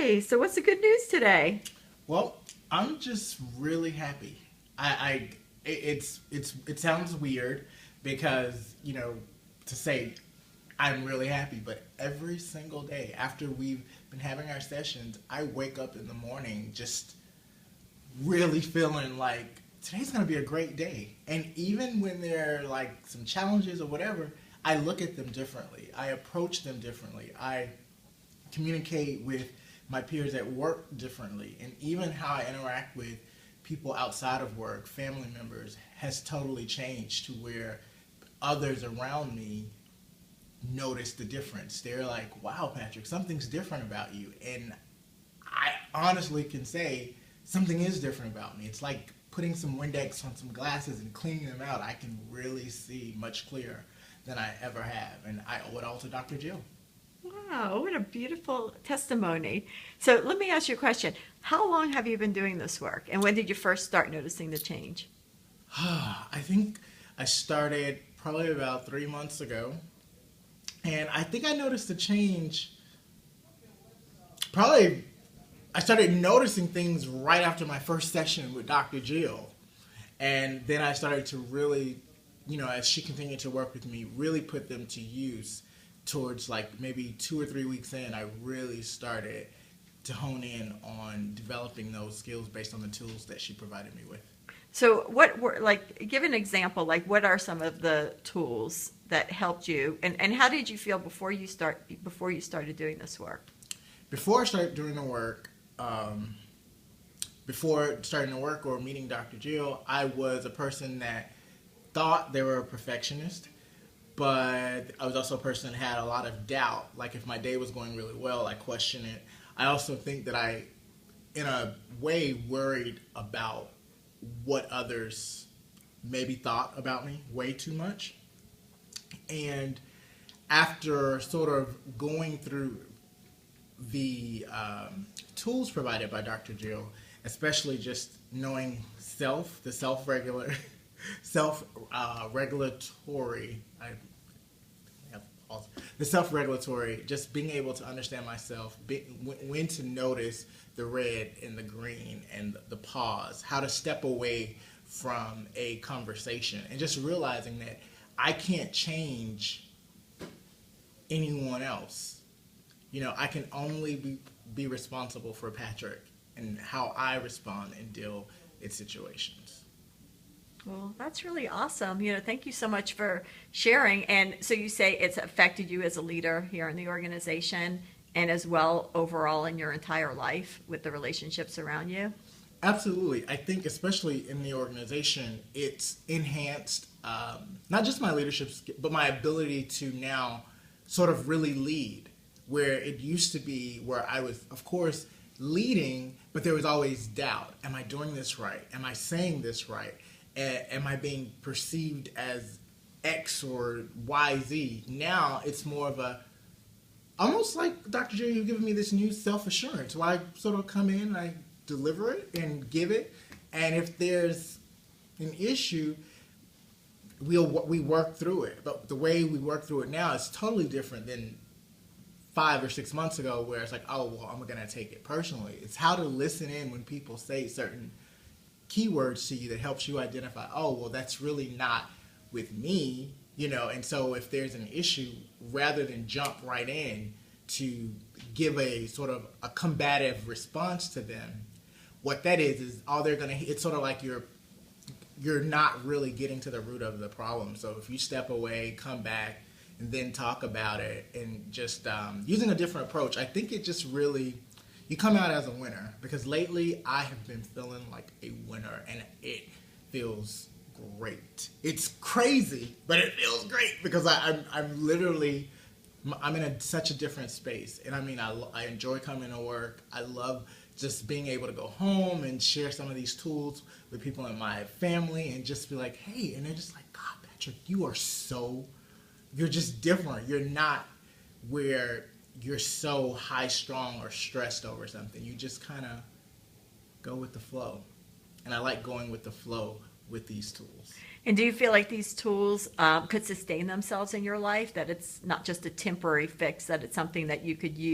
Hey, so what's the good news today? Well, I'm just really happy. It sounds weird because to say I'm really happy, but every single day after we've been having our sessions, I wake up in the morning just really feeling like today's gonna be a great day. And even when there are like some challenges or whatever, I look at them differently. I approach them differently. I communicate with my peers at work differently, and even how I interact with people outside of work, family members, has totally changed to where others around me notice the difference. They're like, wow, Patrick, something's different about you. And I honestly can say something is different about me. It's like putting some Windex on some glasses and cleaning them out. I can really see much clearer than I ever have. And I owe it all to Dr. Jill. Wow, what a beautiful testimony. So let me ask you a question. How long have you been doing this work? And when did you first start noticing the change? I think I started probably about 3 months ago. And I think I noticed the change probably, I started noticing things right after my first session with Dr. Jill. And then I started to really, as she continued to work with me, really put them to use towards like maybe 2 or 3 weeks in. I really started to hone in on developing those skills based on the tools that she provided me with. So what were, like, give an example, like what are some of the tools that helped you and how did you feel before you started doing this work? Before I started doing the work, before starting to work or meeting Dr. Jill, I was a person that thought they were a perfectionist, but I was also a person that had a lot of doubt. Like if my day was going really well, I questioned it. I also think that I, in a way, worried about what others maybe thought about me way too much. And after sort of going through the tools provided by Dr. Jill, especially just knowing the self-regulatory, the self-regulatory, just being able to understand myself, when to notice the red and the green and the pause, how to step away from a conversation, and just realizing that I can't change anyone else. I can only be responsible for Patrick and how I respond and deal in situations. Well, that's really awesome. Thank you so much for sharing. And so you say it's affected you as a leader here in the organization and as well overall in your entire life with the relationships around you? Absolutely. I think especially in the organization, it's enhanced not just my leadership, but my ability to now sort of really lead, where it used to be where I was, of course, leading, but there was always doubt. Am I doing this right? Am I saying this right? Am I being perceived as X or YZ? Now it's more of a, almost like Dr. J, you've given me this new self-assurance where I sort of come in, I deliver it and give it. And if there's an issue, we work through it. But the way we work through it now is totally different than 5 or 6 months ago, where it's like, oh, well, I'm going to take it personally. It's how to listen in when people say certain keywords to you that helps you identify, oh, well, that's really not with me, and so if there's an issue, rather than jump right in to give a sort of a combative response to them, what that is all they're going to, it's sort of like you're not really getting to the root of the problem. So if you step away, come back, and then talk about it, and just using a different approach, I think it just really, you come out as a winner. Because lately I have been feeling like a winner, and it feels great. It's crazy, but it feels great because I'm literally, I'm in such a different space. And I mean, I enjoy coming to work. I love just being able to go home and share some of these tools with people in my family and just be like, hey, and they're just like, God, Patrick, you're just different. You're not where you're so high strung or stressed over something. You just kind of go with the flow. And I like going with the flow with these tools. And do you feel like these tools could sustain themselves in your life, that it's not just a temporary fix, that it's something that you could use